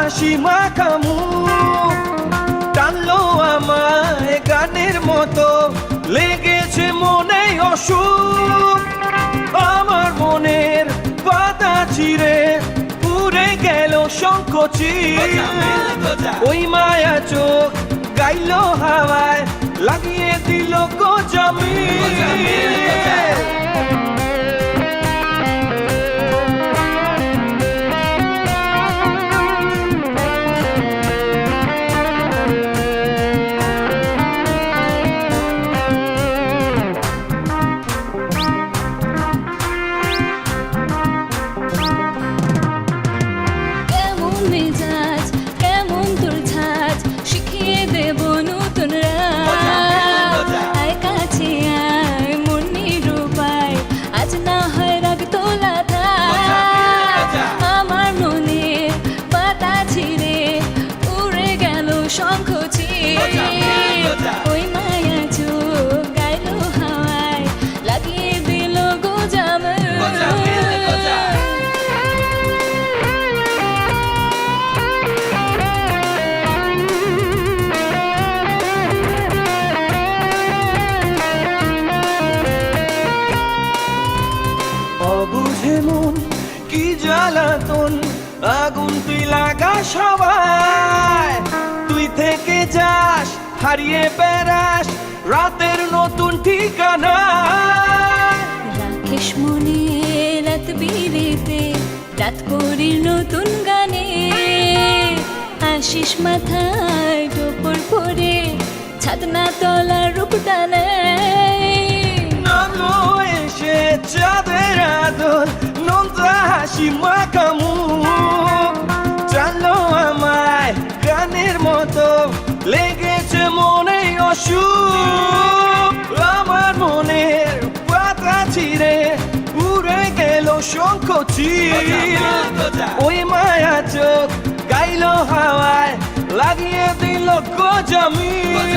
হাসি মাখা মুখ টানলো আমায় গানের মতো লেগেছে মনে অসুখ আমার মনের পাতা ছিঁড়ে উড়ে গেল শঙ্খচিল ওই মায়া চোখ গাইলো হাওয়ায় লাগিয়ে দিল গজামিল ওই মায়া চোখ গাইলো হাওয়ায় লাগিয়ে দিল গোজামিল অবুঝে মন কি জ্বালাতন আগুন তুই লাগা সবাই তুই থেকে যাস হারিয়ে বেড়াস রাতের নতুন ঠিকানা রাকেশ মনে রাত বিরেতে রাত করির নতুন গানে আশিস মাথায় টোপর পরে ছাদনা তলার রূপ টানে নামলো এসে চাঁদের আদর নোনতা হাসি মাখা মুখ জানলো আমায় গানের মতো লেগেছে মনে অসুখ আমার মনের পাতা ছিঁড়ে উড়ে গেল শঙ্খচিল ওই মায়া চোখ গাইলো হাওয়ায় লাগিয়ে দিল গজামিল